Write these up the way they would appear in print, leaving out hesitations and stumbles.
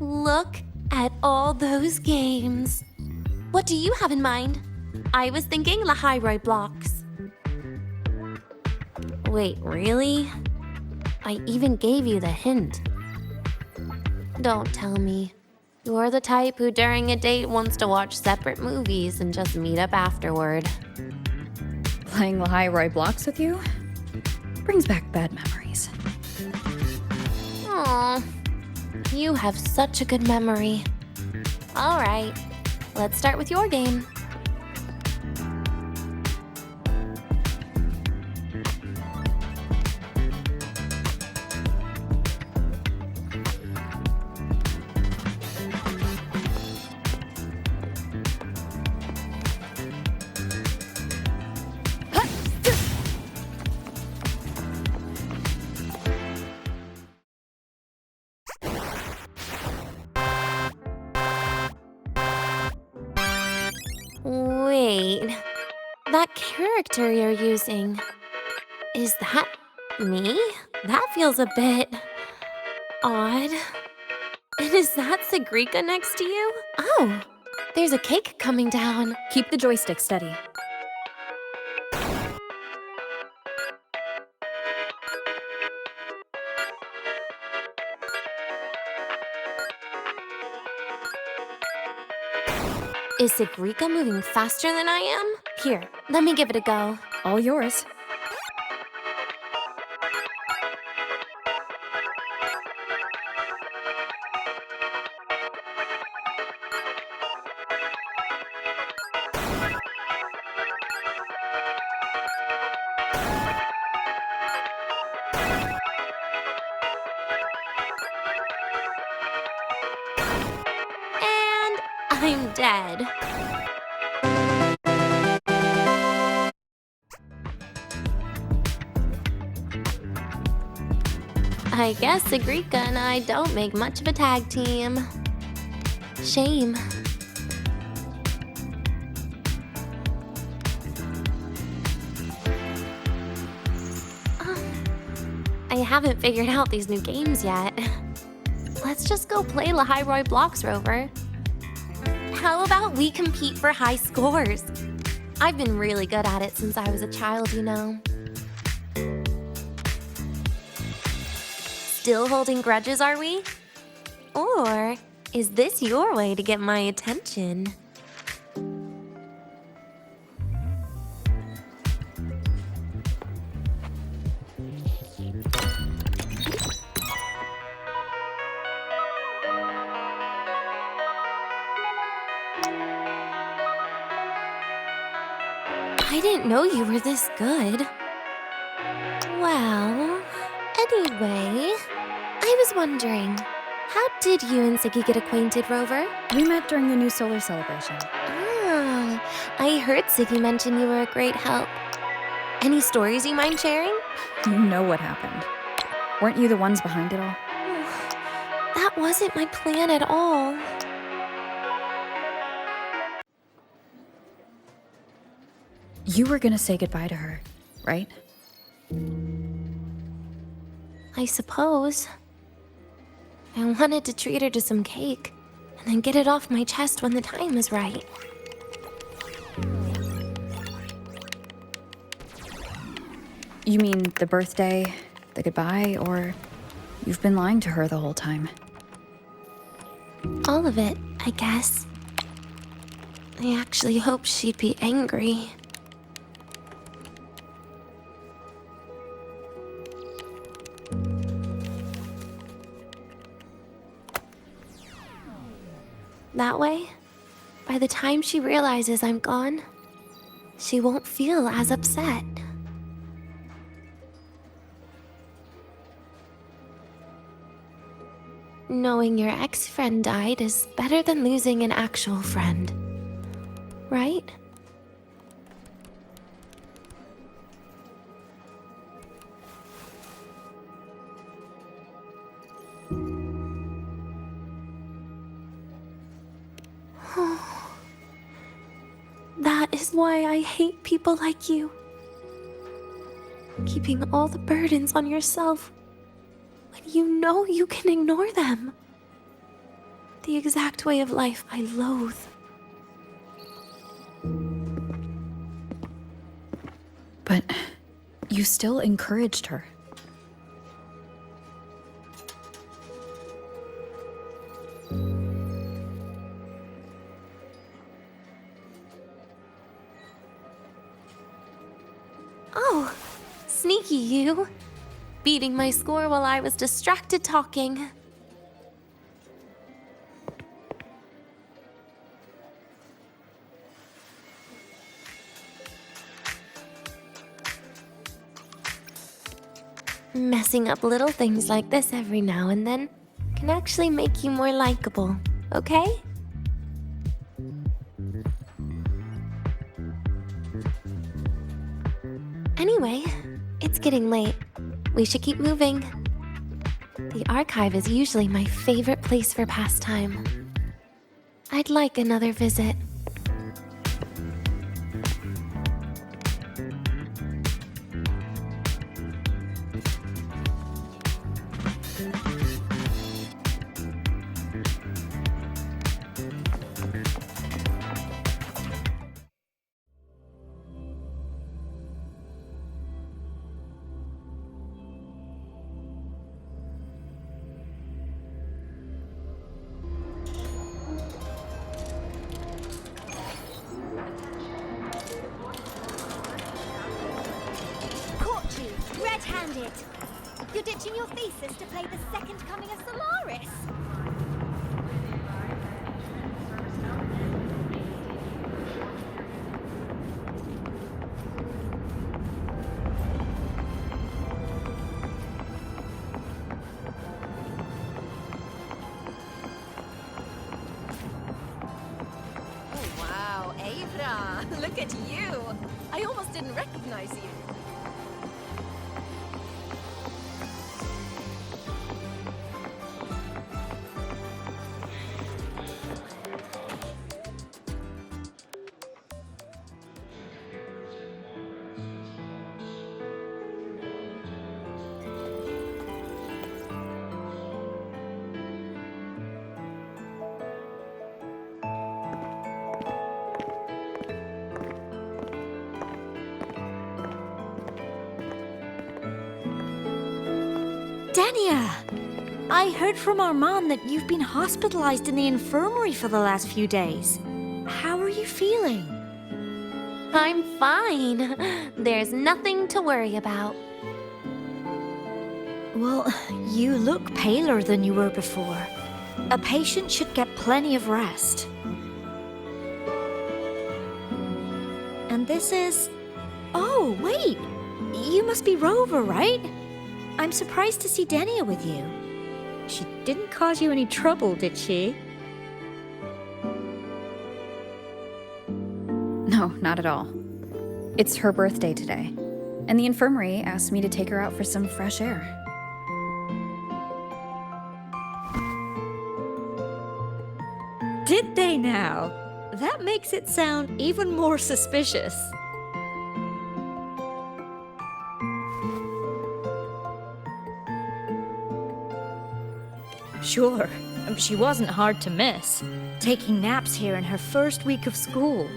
Look at all those games. What do you have in mind? I was thinking the high-roy blocks. Wait, really? I even gave you the hint. Don't tell me. You're the type who during a date wants to watch separate movies and just meet up afterward. Playing the high-roy blocks with you brings back bad memories. Aw, you have such a good memory. All right, let's start with your game. Wait, that character you're using, is that me? That feels a bit odd. And is that Sigrika next to you? Oh, there's a cake coming down. Keep the joystick steady. Is Sigrika moving faster than I am? Here, let me give it a go. All yours. And I'm dead. I guess Sigrika and I don't make much of a tag team. Shame. I haven't figured out these new games yet. Let's just go play La High-Roy Blocks, Rover. How about we compete for high scores? I've been really good at it since I was a child, you know. Still holding grudges, are we? Or is this your way to get my attention? I didn't know you were this good. Well, anyway, I was wondering, how did you and Siggy get acquainted, Rover? We met during the new solar celebration. Ah, I heard Siggy mention you were a great help. Any stories you mind sharing? You know what happened. Weren't you the ones behind it all? That wasn't my plan at all. You were gonna say goodbye to her, right? I suppose. I wanted to treat her to some cake, and then get it off my chest when the time was right. You mean the birthday, the goodbye, or you've been lying to her the whole time? All of it, I guess. I actually hoped she'd be angry. That way, by the time she realizes I'm gone, she won't feel as upset. Knowing your ex-friend died is better than losing an actual friend, right? That is why I hate people like you. Keeping all the burdens on yourself when you know you can ignore them. The exact way of life I loathe. But you still encouraged her. Oh, sneaky you. Beating my score while I was distracted talking. Messing up little things like this every now and then can actually make you more likable, okay? Anyway, it's getting late. We should keep moving. The archive is usually my favorite place for pastime. I'd like another visit. Caught you, red-handed. You're ditching your thesis to play the second coming of Solaris. Oh, wow, Avra, look at you. I almost didn't recognize you. Dania! I heard from Armand that you've been hospitalized in the infirmary for the last few days. How are you feeling? I'm fine. There's nothing to worry about. Well, you look paler than you were before. A patient should get plenty of rest. And this is... Oh, wait! You must be Rover, right? I'm surprised to see Dania with you. She didn't cause you any trouble, did she? No, not at all. It's her birthday today, and the infirmary asked me to take her out for some fresh air. Did they now? That makes it sound even more suspicious. Sure, she wasn't hard to miss, taking naps here in her first week of school.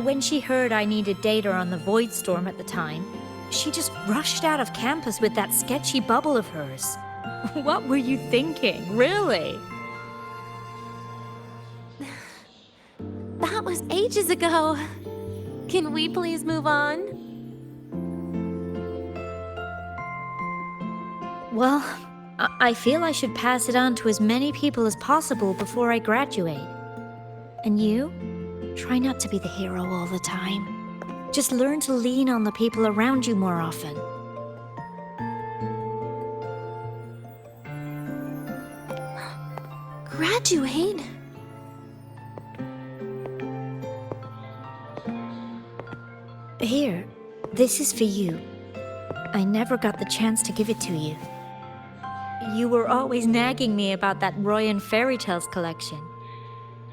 When she heard I needed data on the Void Storm at the time, she just rushed out of campus with that sketchy bubble of hers. What were you thinking, really? That was ages ago. Can we please move on? Well, I feel I should pass it on to as many people as possible before I graduate. And you? Try not to be the hero all the time. Just learn to lean on the people around you more often. Graduate? Here, this is for you. I never got the chance to give it to you. You were always nagging me about that Roy and Fairy Tales collection.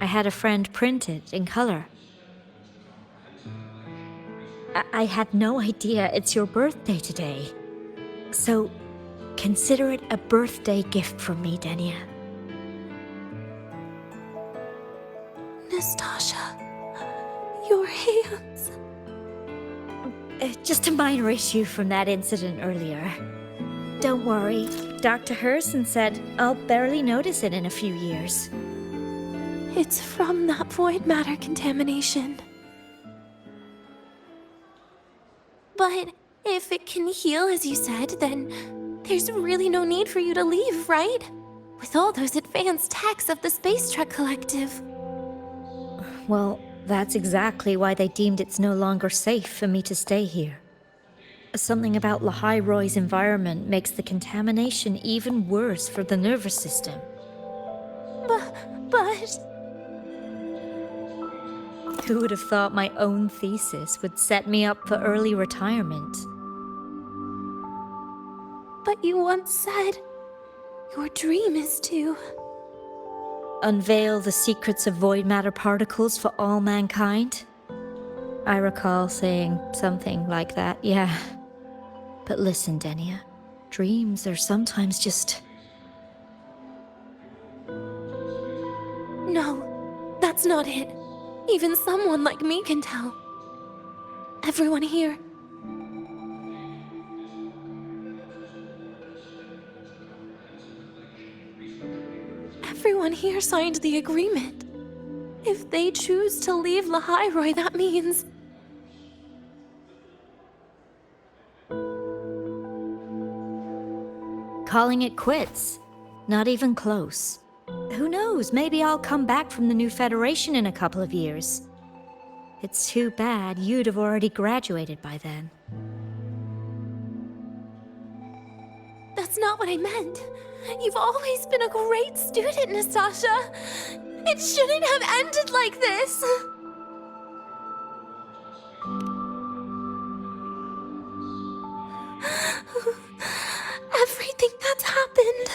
I had a friend print it in color. I had no idea it's your birthday today. So, consider it a birthday gift from me, Dania. Nastasha, your hands. Just a minor issue from that incident earlier. Don't worry. Dr. Herson said I'll barely notice it in a few years. It's from that void matter contamination. But if it can heal as you said, then there's really no need for you to leave, right? With all those advanced techs of the Space Trek Collective. Well, that's exactly why they deemed it's no longer safe for me to stay here. Something about Lahai-Roy's environment makes the contamination even worse for the nervous system. But... Who would have thought my own thesis would set me up for early retirement? But you once said your dream is to... Unveil the secrets of void matter particles for all mankind? I recall saying something like that, yeah. But listen, Denia, dreams are sometimes just... No, that's not it. Even someone like me can tell. Everyone here. Everyone here signed the agreement. If they choose to leave Lahai-Roy, that means... calling it quits. Not even close. Who knows, maybe I'll come back from the new Federation in a couple of years. It's too bad you'd have already graduated by then. That's not what I meant. You've always been a great student, Nastasha. It shouldn't have ended like this. Everything that's happened.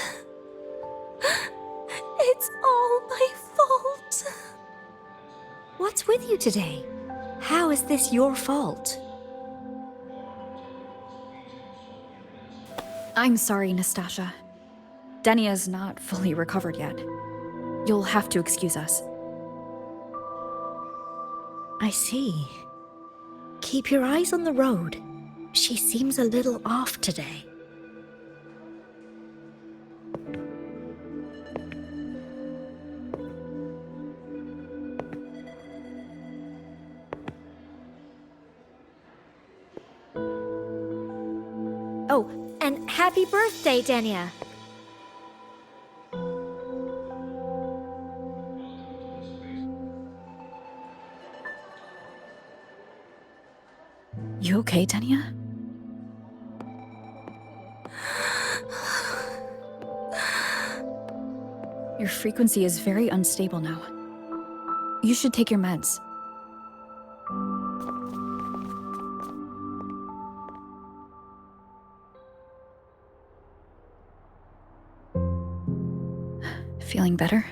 It's all my fault. What's with you today? How is this your fault? I'm sorry, Nastasha. Denia's not fully recovered yet. You'll have to excuse us. I see. Keep your eyes on the road. She seems a little off today. Oh, and happy birthday, Denia. You okay, Denia? Your frequency is very unstable now. You should take your meds. Feeling better?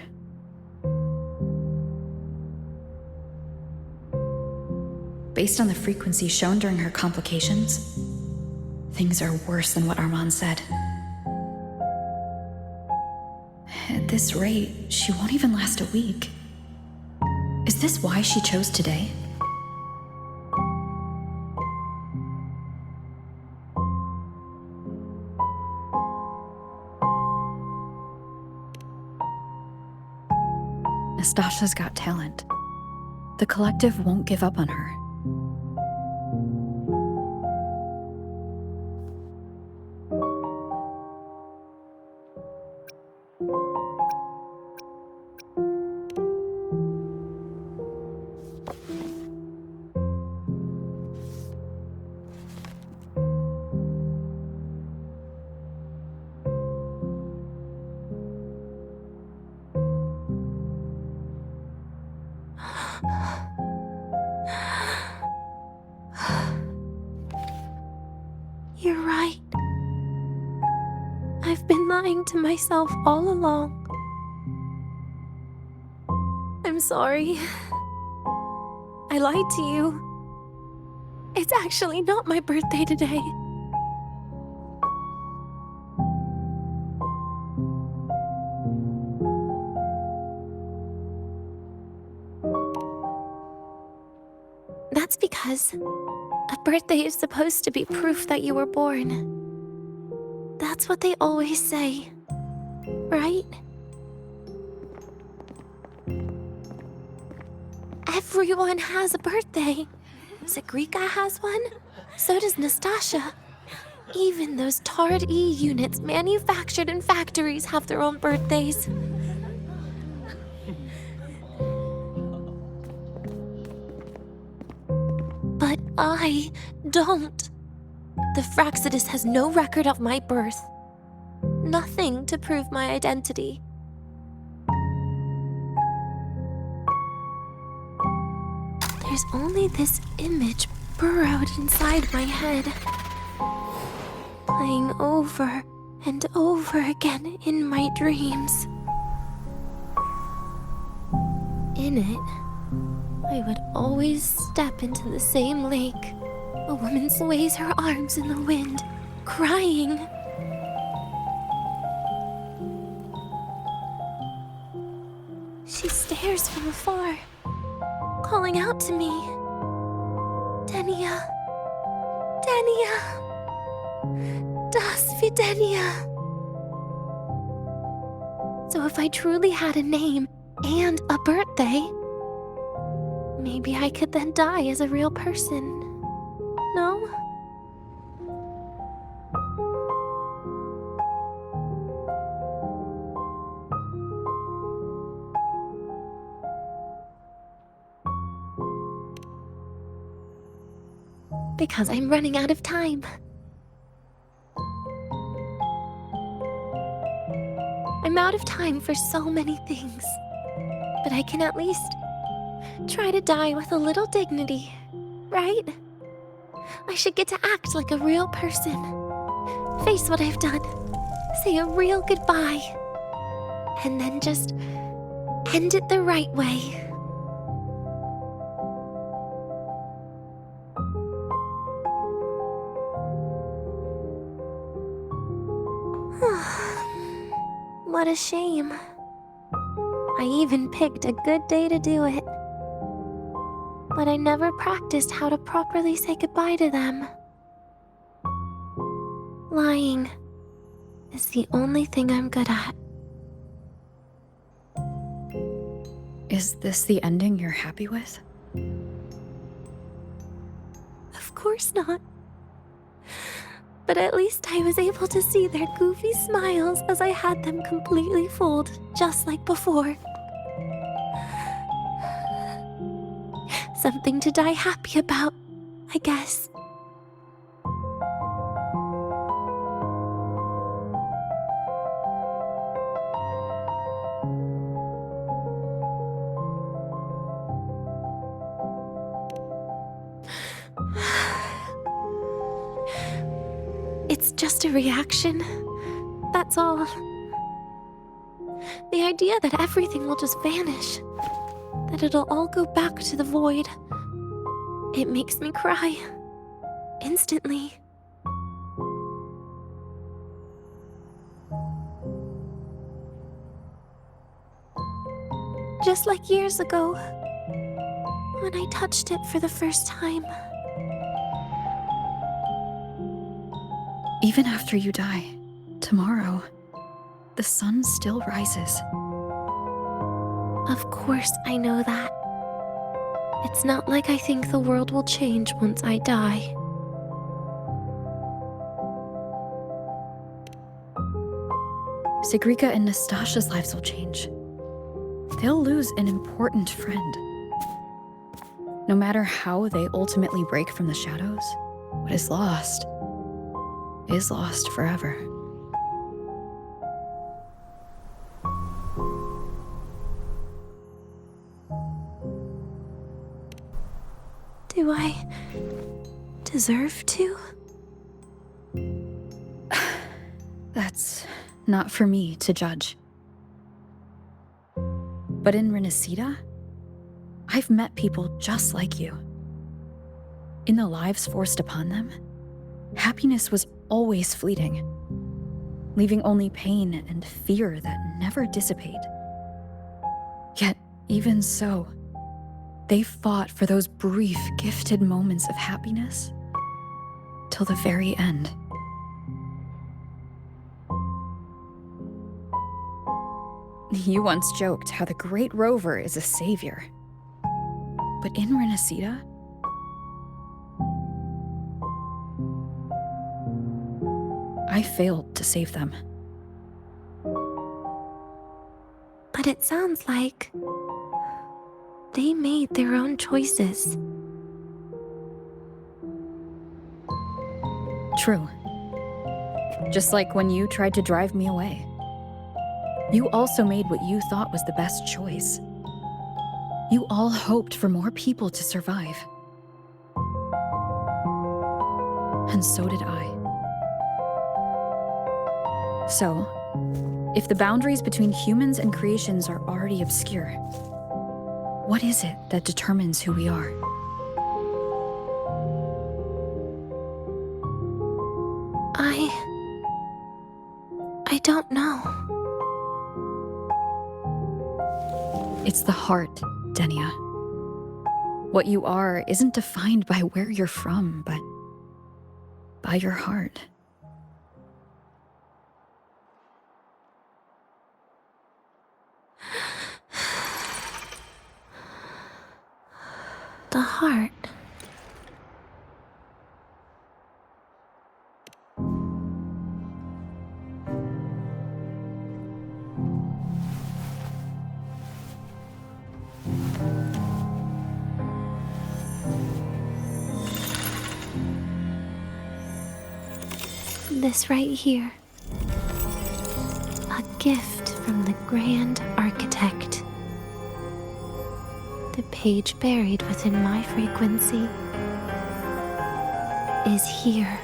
Based on the frequency shown during her complications, things are worse than what Armand said. At this rate, she won't even last a week. Is this why she chose today? Nastasha's got talent. The collective won't give up on her. You're right. I've been lying to myself all along. I'm sorry. I lied to you. It's actually not my birthday today. That's because a birthday is supposed to be proof that you were born. That's what they always say, right? Everyone has a birthday. Zagrika has one. So does Nastasha. Even those tarred E units manufactured in factories have their own birthdays. But I don't. The Fraxidus has no record of my birth. Nothing to prove my identity. There's only this image burrowed inside my head, playing over and over again in my dreams. In it, I would always step into the same lake. A woman sways her arms in the wind, crying. She stares from afar, calling out to me. Denia. Denia. Das Videnia. So if I truly had a name and a birthday, maybe I could then die as a real person. No? Because I'm running out of time. I'm out of time for so many things. But I can at least try to die with a little dignity, right? I should get to act like a real person. Face what I've done. Say a real goodbye. And then just end it the right way. What a shame. I even picked a good day to do it. But I never practiced how to properly say goodbye to them. Lying is the only thing I'm good at. Is this the ending you're happy with? Of course not. But at least I was able to see their goofy smiles as I had them completely fold, just like before. Something to die happy about, I guess. It's just a reaction. That's all. The idea that everything will just vanish, that it'll all go back to the void, it makes me cry. Instantly. Just like years ago, when I touched it for the first time. Even after you die, tomorrow, the sun still rises. Of course I know that. It's not like I think the world will change once I die. Sigrika and Nastasha's lives will change. They'll lose an important friend. No matter how they ultimately break from the shadows, what is lost forever. Do I deserve to? That's not for me to judge. But in Renacida, I've met people just like you. In the lives forced upon them, happiness was always fleeting, leaving only pain and fear that never dissipate. Yet, even so, They fought for those brief, gifted moments of happiness till the very end. You once joked how the great rover is a savior. But in Renacida, I failed to save them. But it sounds like they made their own choices. True. Just like when you tried to drive me away. You also made what you thought was the best choice. You all hoped for more people to survive. And so did I. So, if the boundaries between humans and creations are already obscure, what is it that determines who we are? I don't know. It's the heart, Denia. What you are isn't defined by where you're from, but by your heart. The heart. This right here. A gift from the Grand Architect. The page buried within my frequency is here.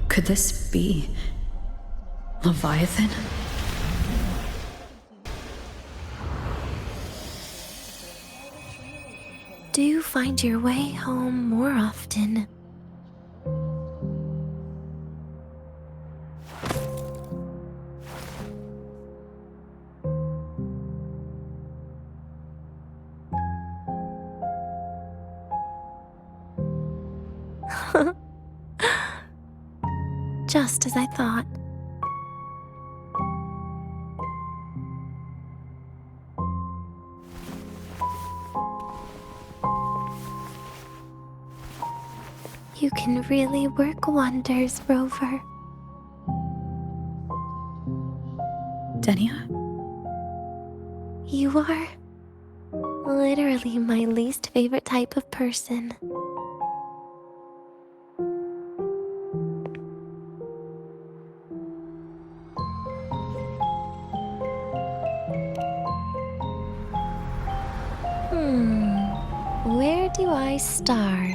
Could this be Leviathan? Do you find your way home more often? Just as I thought. You can really work wonders, Rover. Denia? You are literally my least favorite type of person. Where do I start?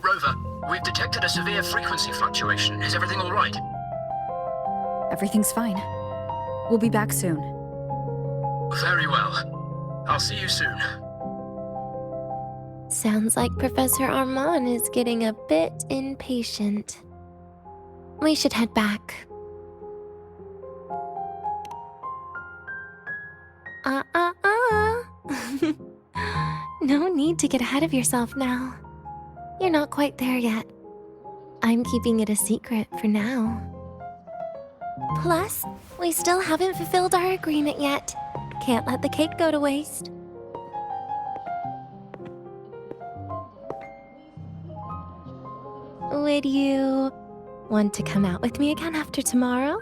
Rover, we've detected a severe frequency fluctuation. Is everything all right? Everything's fine. We'll be back soon. Very well. I'll see you soon. Sounds like Professor Armand is getting a bit impatient. We should head back. No need to get ahead of yourself now. You're not quite there yet. I'm keeping it a secret for now. Plus, we still haven't fulfilled our agreement yet. Can't let the cake go to waste. Would you want to come out with me again after tomorrow?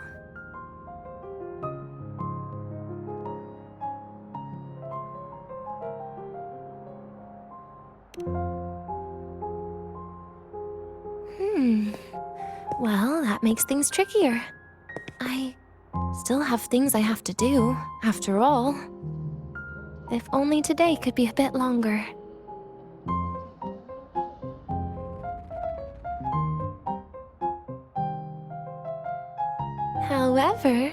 Well, that makes things trickier. I still have things I have to do, after all. If only today could be a bit longer. Ever?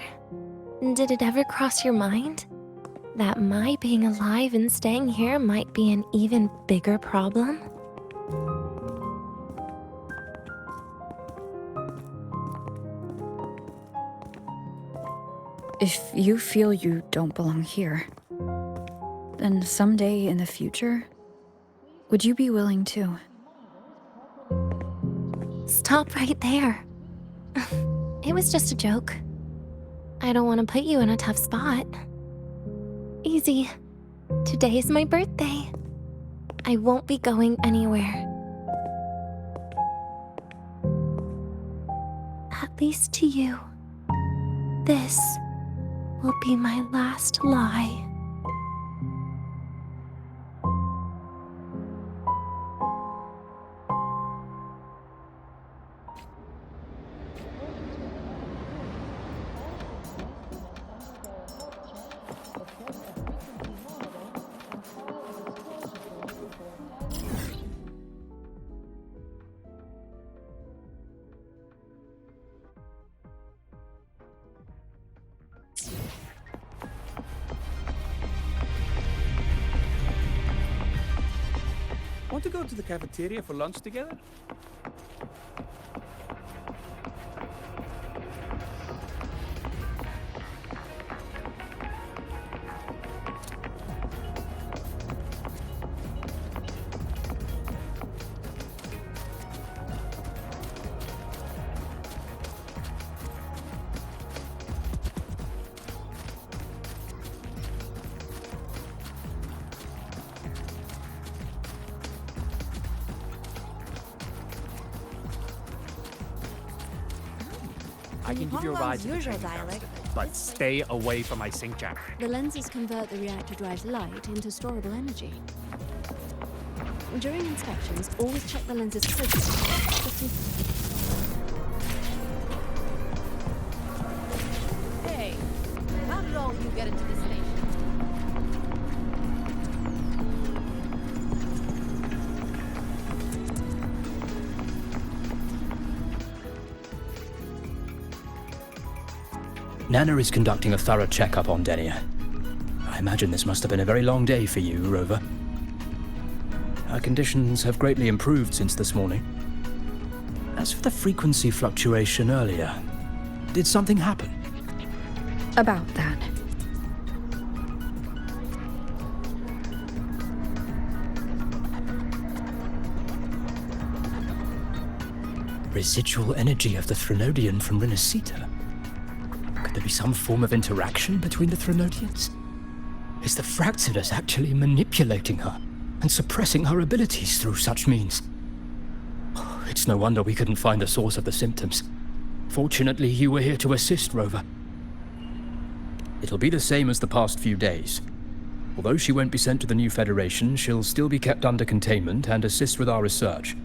Did it ever cross your mind that my being alive and staying here might be an even bigger problem? If you feel you don't belong here, then someday in the future, would you be willing to? Stop right there. It was just a joke. I don't want to put you in a tough spot. Easy. Today is my birthday. I won't be going anywhere. At least to you. This will be my last lie. Want to go to the cafeteria for lunch together? I can give you a ride to the training grounds, but stay away from my sink jack. The lenses convert the reactor drive's light into storable energy. During inspections, always check the lenses closely. Hey, how did all you get into the station? Nana is conducting a thorough checkup on Denia. I imagine this must have been a very long day for you, Rover. Her conditions have greatly improved since this morning. As for the frequency fluctuation earlier, did something happen? About that. Residual energy of the Threnodian from Renacita. Could there be some form of interaction between the Threnodians? Is the Fractidus actually manipulating her and suppressing her abilities through such means? Oh, it's no wonder we couldn't find the source of the symptoms. Fortunately, you were here to assist, Rover. It'll be the same as the past few days. Although she won't be sent to the new Federation, she'll still be kept under containment and assist with our research.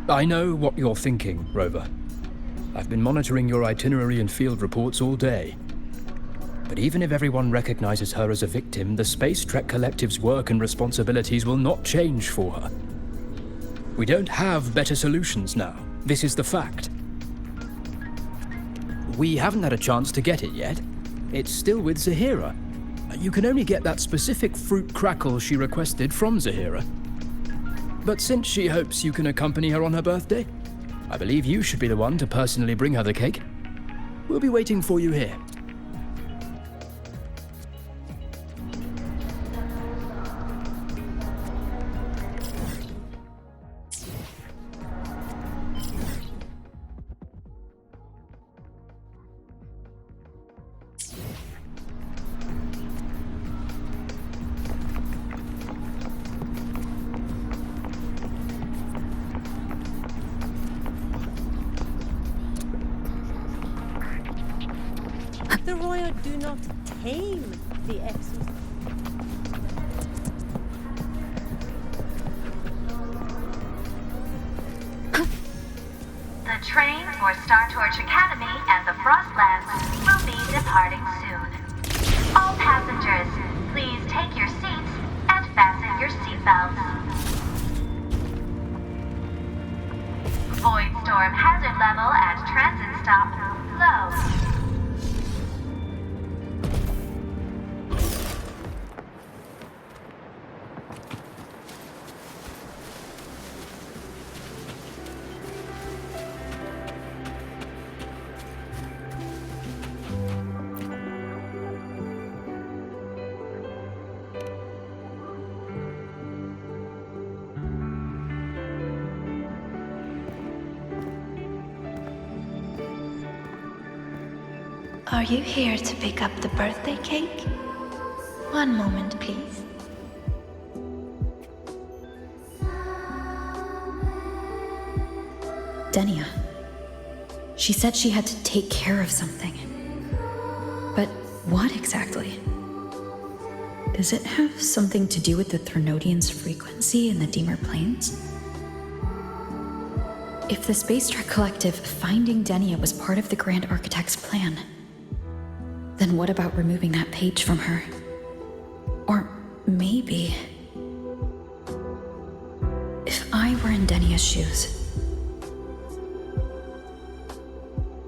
I know what you're thinking, Rover. I've been monitoring your itinerary and field reports all day. But even if everyone recognizes her as a victim, the Space Trek Collective's work and responsibilities will not change for her. We don't have better solutions now. This is the fact. We haven't had a chance to get it yet. It's still with Zahira. You can only get that specific fruit crackle she requested from Zahira. But since she hopes you can accompany her on her birthday, I believe you should be the one to personally bring her the cake. We'll be waiting for you here. The Royal do not tame the exorcist. The train for Star Torch Academy and the Frostlands will be departing soon. All passengers, please take your seats and fasten your seatbelts. Void storm hazard level at transit stop low. Are you here to pick up the birthday cake? One moment, please. Denia. She said she had to take care of something. But what exactly? Does it have something to do with the Threnodian's frequency in the Deemer Plains? If the Space Trek Collective finding Denia was part of the Grand Architect's plan, then what about removing that page from her? Or maybe... if I were in Denia's shoes...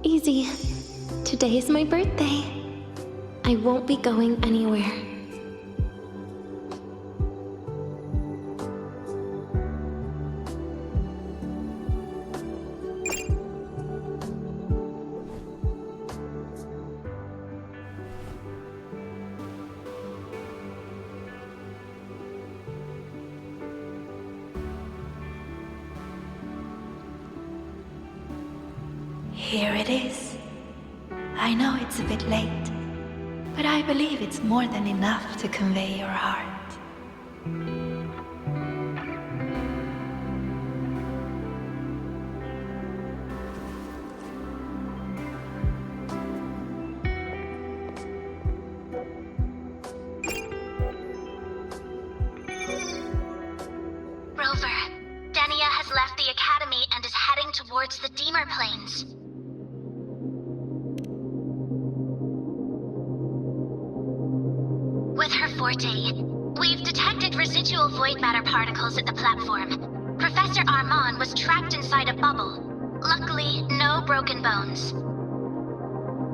Easy. Today is my birthday. I won't be going anywhere. Here it is. I know it's a bit late, but I believe it's more than enough to convey your heart. Rover, Denia has left the Academy and is heading towards the Deemer Plains. With her forte, we've detected residual void matter particles at the platform. Professor Armand was trapped inside a bubble. Luckily, no broken bones.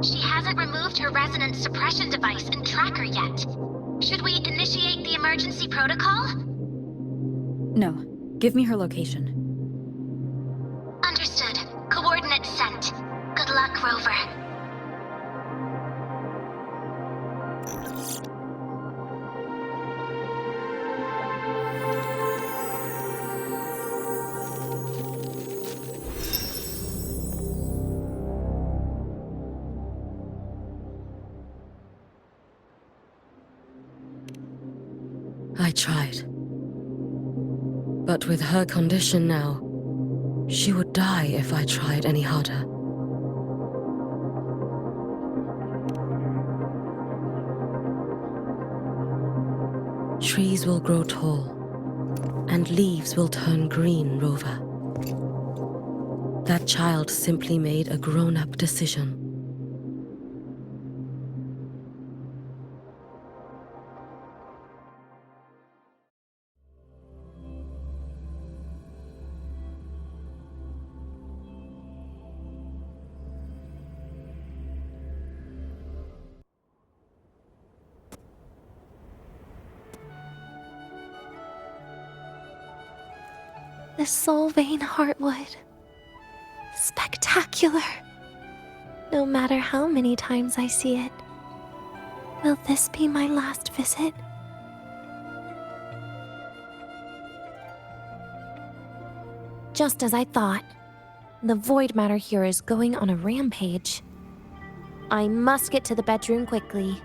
She hasn't removed her resonance suppression device and tracker yet. Should we initiate the emergency protocol? No. Give me her location. Understood. Coordinates sent. Good luck, Rover. I tried. But with her condition now, she would die if I tried any harder. Trees will grow tall, and leaves will turn green, Rover. That child simply made a grown-up decision. The Soul Vein Heartwood. Spectacular. No matter how many times I see it, will this be my last visit? Just as I thought, the void matter here is going on a rampage. I must get to the bedroom quickly.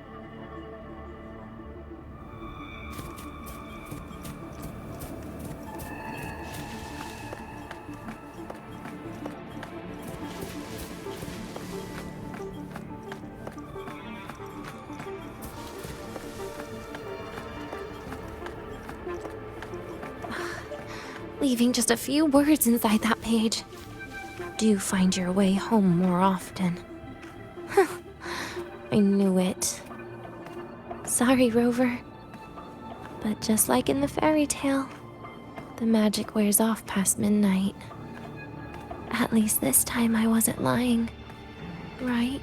Leaving just a few words inside that page. Do find your way home more often. I knew it. Sorry, Rover. But just like in the fairy tale, the magic wears off past midnight. At least this time I wasn't lying, right?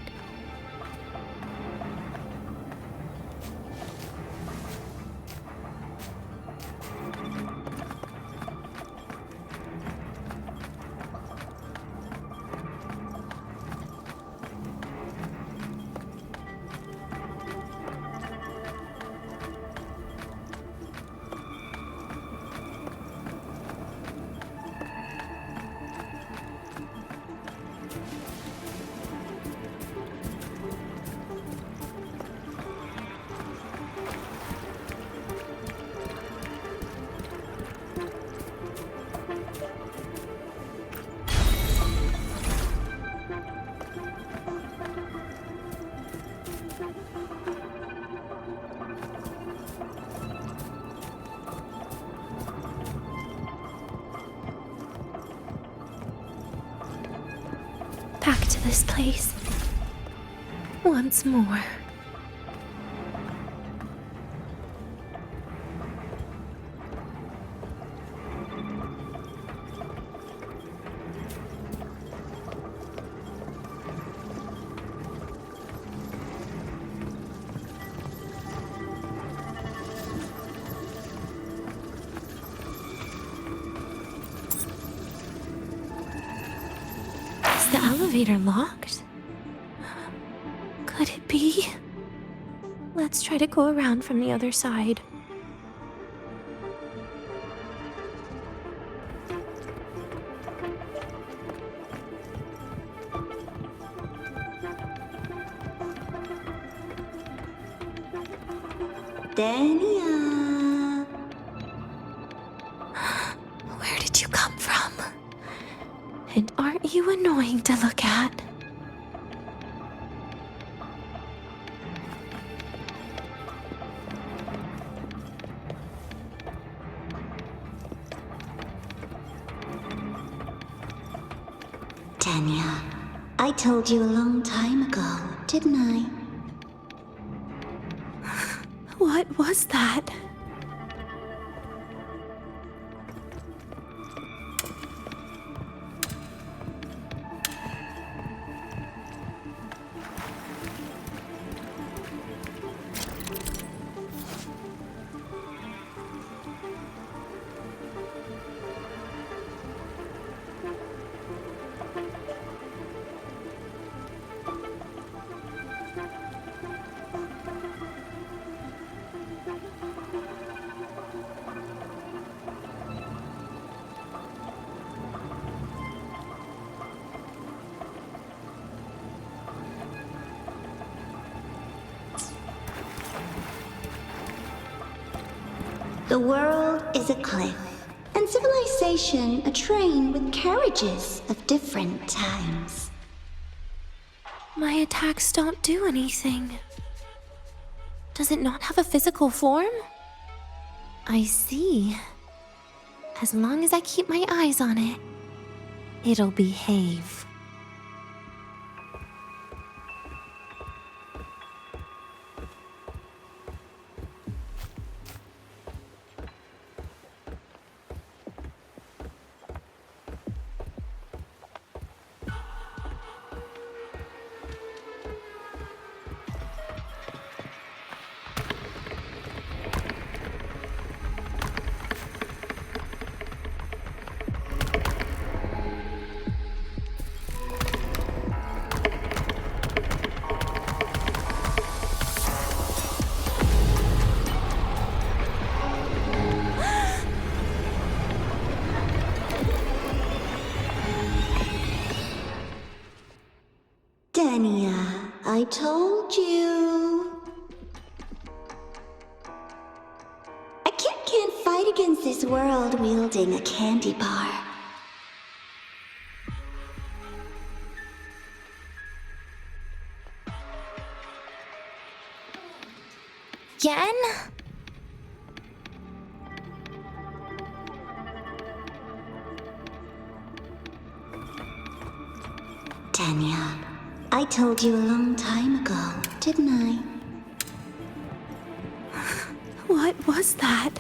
to this place. Once more. Is the elevator locked? Could it be? Let's try to go around from the other side. Dania. Where did you come from? And aren't you annoying to look at? Dania, I told you a long time ago, didn't I? What was that? The world is a cliff, and civilization a train with carriages of different times. My attacks don't do anything. Does it not have a physical form? I see. As long as I keep my eyes on it, it'll behave. Dania, I told you. A kid can't fight against this world wielding a candy bar. Yen? Dania, I told you a long time ago, didn't I? What was that?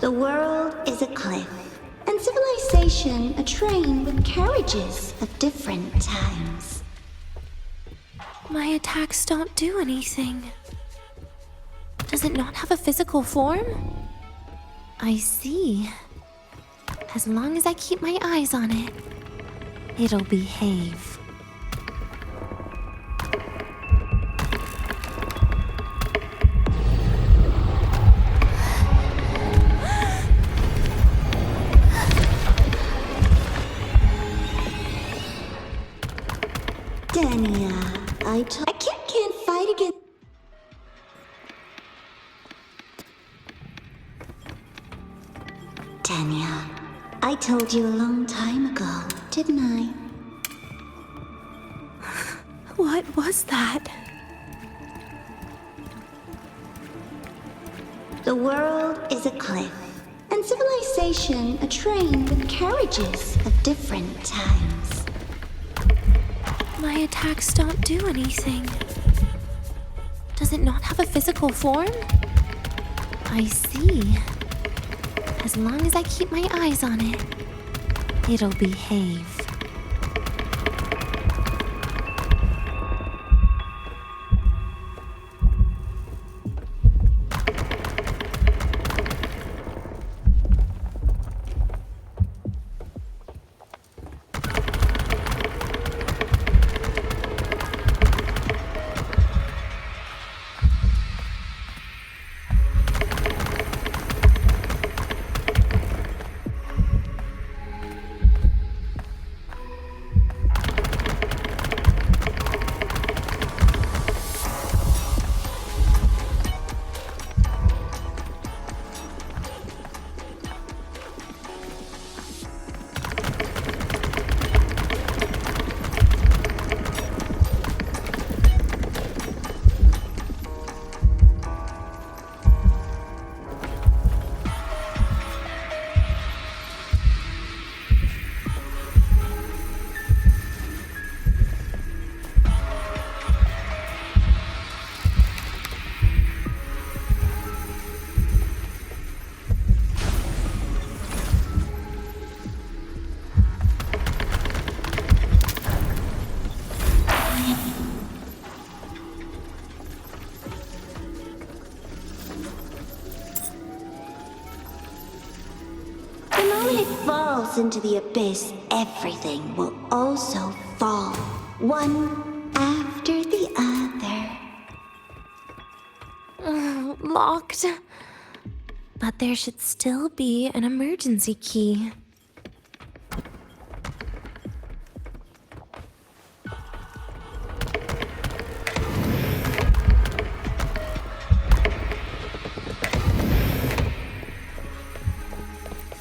The world is a cliff, and civilization a train with carriages of different times. My attacks don't do anything. Does it not have a physical form? I see. As long as I keep my eyes on it, it'll behave. Dania, a kid can't fight against... Dania, I told you a long time ago, didn't I? What was that? The world is a cliff, and in civilization, a train with carriages of different times. My attacks don't do anything. Does it not have a physical form? I see. As long as I keep my eyes on it, it'll behave. Falls into the abyss, everything will also fall, one after the other. Locked. But there should still be an emergency key.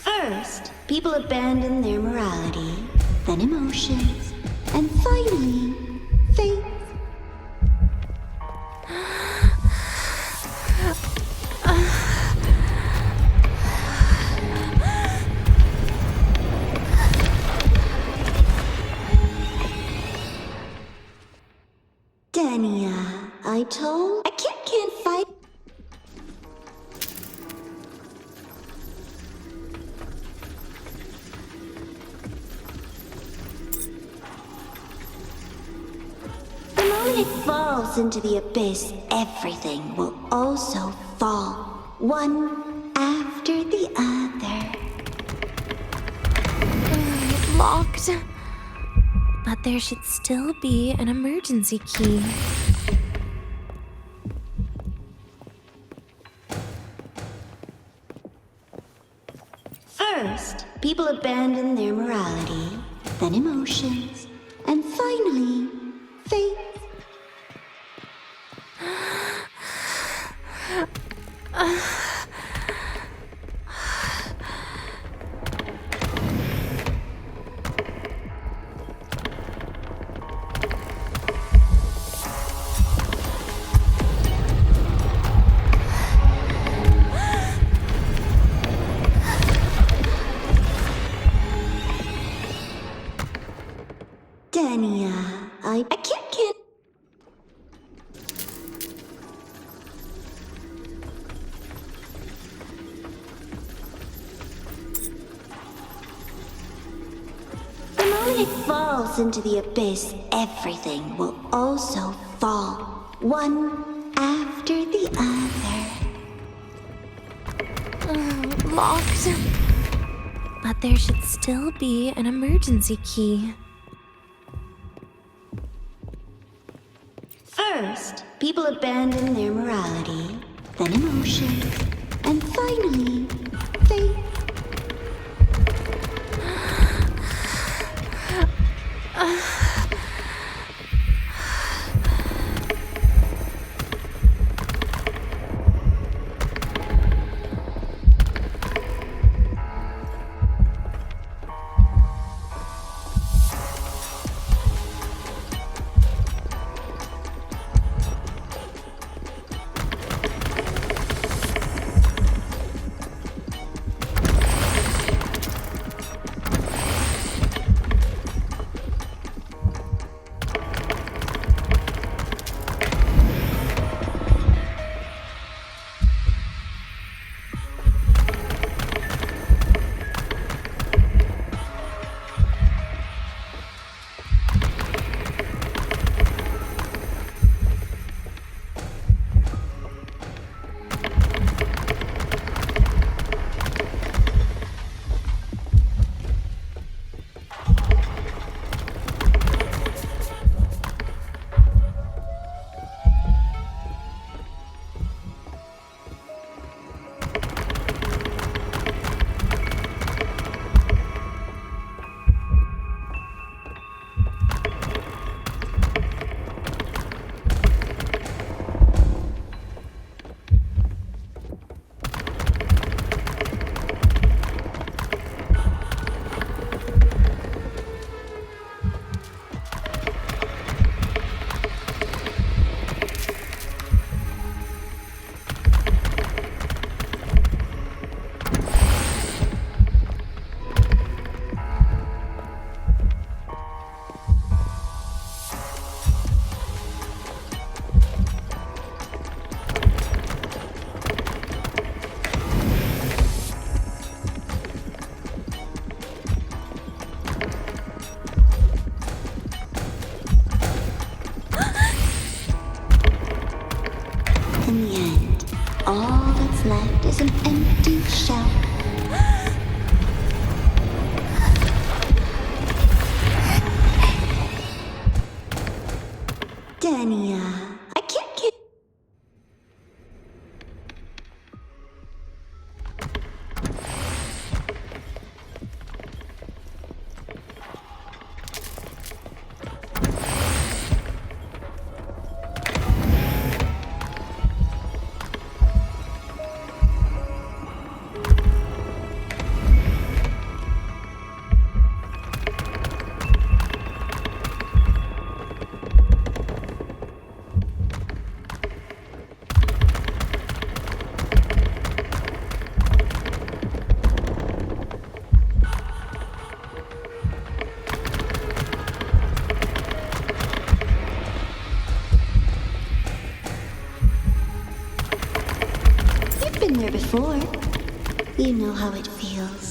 First, people abandon their morality, then emotions, and finally, faith. Dania, I told. I can't fight. The moment it falls into the abyss, everything will also fall, one after the other. Locked. But there should still be an emergency key. First, people abandon their morality, then emotions, and finally, faith. Dania, I can't. The moment it falls into the abyss, everything will also fall, one after the other. Locked. But there should still be an emergency key. First, people abandon their morality, then emotions, and finally, faith. all that's left is an empty shell. Dania, I can't get... You've been there before. You know how it feels.